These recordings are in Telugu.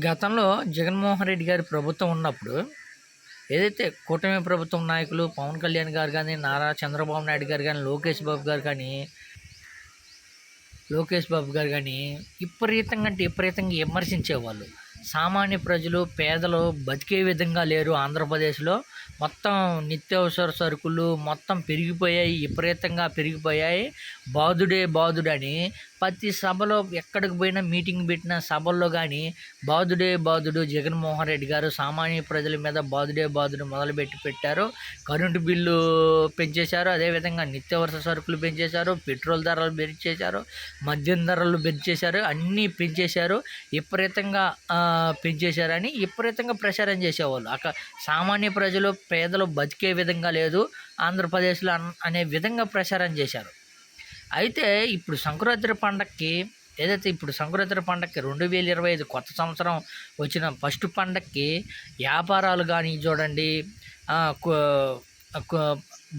గతంలో జగన్మోహన్ రెడ్డి గారి ప్రభుత్వం ఉన్నప్పుడు ఏదైతే కూటమి ప్రభుత్వం నాయకులు పవన్ కళ్యాణ్ గారు కానీ, నారా చంద్రబాబు నాయుడు గారు కానీ, లోకేష్ బాబు గారు కానీ విపరీతంగా అంటే విపరీతంగా విమర్శించేవాళ్ళు. సామాన్య ప్రజలు, పేదలు బతికే విధంగా లేరు ఆంధ్రప్రదేశ్లో. మొత్తం నిత్యావసర సరుకులు మొత్తం పెరిగిపోయాయి, విపరీతంగా పెరిగిపోయాయి. బాదుడని ప్రతి సభలో ఎక్కడికి పోయినా, మీటింగ్ పెట్టిన సభల్లో కానీ బాదుడు జగన్మోహన్ రెడ్డి గారు సామాన్య ప్రజల మీద బాదుడు మొదలుపెట్టి పెట్టారు. కరెంటు బిల్లు పెంచేశారు, అదేవిధంగా నిత్యావసర సరుకులు పెంచేశారు, పెట్రోల్ ధరలు పెంచేశారు, మద్యం ధరలు పెంచేశారు, అన్నీ పెంచేశారు. విపరీతంగా పెంచేశారని విపరీతంగా ప్రచారం చేసేవాళ్ళు. సామాన్య ప్రజలు, పేదలు బతికే విధంగా లేదు ఆంధ్రప్రదేశ్లో అనే విధంగా ప్రచారం చేశారు. అయితే ఇప్పుడు సంక్రాంతి పండగకి 2025 కొత్త సంవత్సరం వచ్చిన ఫస్ట్ పండగకి వ్యాపారాలు కానీ చూడండి,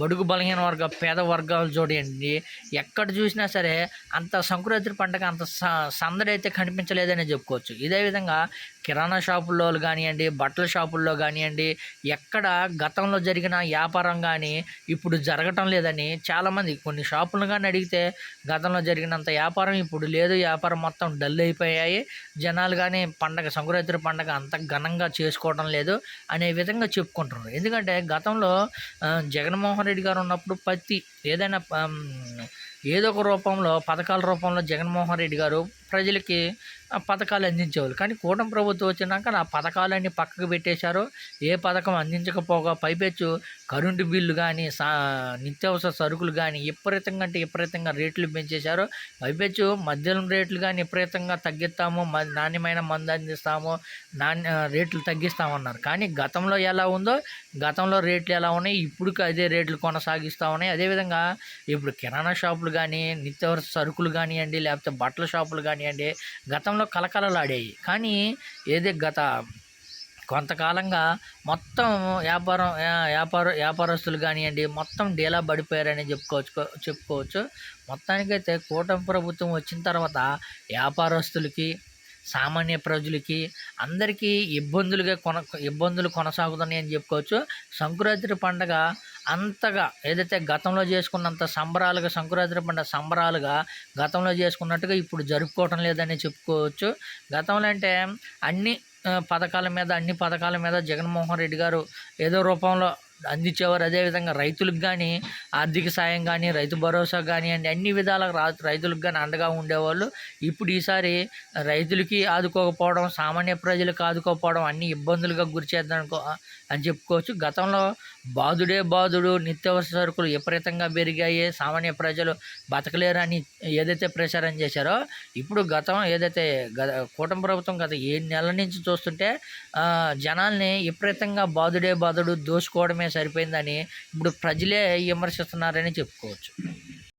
బడుగు బలహీన పేద వర్గాలు చూడండి, ఎక్కడ చూసినా సరే అంత సంక్రాంతి పండగ అంత సందడి అయితే కనిపించలేదనే చెప్పుకోవచ్చు. ఇదే విధంగా కిరాణా షాపుల్లో కానివ్వండి, బట్టల షాపుల్లో కానివ్వండి, ఎక్కడ గతంలో జరిగిన వ్యాపారం కానీ ఇప్పుడు జరగటం లేదని చాలామంది కొన్ని షాపులను కానీ అడిగితే గతంలో జరిగినంత వ్యాపారం ఇప్పుడు లేదు, వ్యాపారం మొత్తం డల్ అయిపోయాయి, జనాలు కానీ సంక్రాంతి పండగ అంత ఘనంగా చేసుకోవడం లేదు అనే విధంగా చెప్పుకుంటున్నారు. ఎందుకంటే గతంలో జగన్మోహన్ రెడ్డి గారు ఉన్నప్పుడు ఏదైనా ఏదో ఒక రూపంలో, పథకాల రూపంలో జగన్మోహన్ రెడ్డి గారు ప్రజలకి పథకాలు అందించేవాళ్ళు. కానీ కూటమి ప్రభుత్వం వచ్చినాక ఆ పథకాలన్నీ పక్కకు పెట్టేశారు. ఏ పథకం అందించకపోగా పైపెచ్చు కరెంటు బిల్లు కానీ, నిత్యావసర సరుకులు కానీ విపరీతంగా రేట్లు పెంచేశారు. పైపెచ్చు మద్యం రేట్లు కానీ విపరీతంగా తగ్గిస్తాము, నాణ్యమైన మందు అందిస్తాము, రేట్లు తగ్గిస్తామన్నారు. కానీ గతంలో ఎలా ఉందో, గతంలో రేట్లు ఎలా ఉన్నాయి, ఇప్పుడు అదే రేట్లు కొనసాగిస్తూ ఉన్నాయి. అదేవిధంగా ఇప్పుడు కిరాణా షాపులు కానీ, నిత్యావసర సరుకులు కానివ్వండి, లేకపోతే బట్టల షాపులు కానివ్వండి గతంలో కలకలలాడేవి. కానీ గత కొంతకాలంగా మొత్తం వ్యాపారస్తులు కానివ్వండి మొత్తం డీలా పడిపోయారని చెప్పుకోవచ్చు. మొత్తానికైతే కూటమి ప్రభుత్వం వచ్చిన తర్వాత వ్యాపారస్తులకి, సామాన్య ప్రజలకి అందరికీ ఇబ్బందులు కొనసాగుతున్నాయని చెప్పుకోవచ్చు. సంక్రాంతి పండగ అంతగా ఏదైతే గతంలో చేసుకున్నంత సంక్రాంతి పండుగ సంబరాలుగా గతంలో చేసుకున్నట్టుగా ఇప్పుడు జరుపుకోవటం లేదని చెప్పుకోవచ్చు. గతంలో అంటే అన్ని పథకాల మీద జగన్మోహన్ రెడ్డి గారు ఏదో రూపంలో అందించేవారు. అదేవిధంగా రైతులకు కానీ ఆర్థిక సాయం కానీ, రైతు భరోసా కానివ్వండి, అన్ని విధాలుగా రైతులకు కానీ అండగా ఉండేవాళ్ళు. ఇప్పుడు ఈసారి రైతులకి ఆదుకోకపోవడం, సామాన్య ప్రజలకు ఆదుకోకపోవడం అన్ని ఇబ్బందులుగా గురిచేద్దాం అని చెప్పుకోవచ్చు. గతంలో బాదుడు నిత్యావసర సరుకులు విపరీతంగా పెరిగాయి, సామాన్య ప్రజలు బతకలేరని ఏదైతే ప్రచారం చేశారో, ఇప్పుడు కూటమి ప్రభుత్వం గత 7 నెలల నుంచి చూస్తుంటే జనాల్ని విపరీతంగా బాదుడు దోచుకోవడమే సరిపోయిందని ఇప్పుడు ప్రజలే విమర్శిస్తున్నారని చెప్పుకోవచ్చు.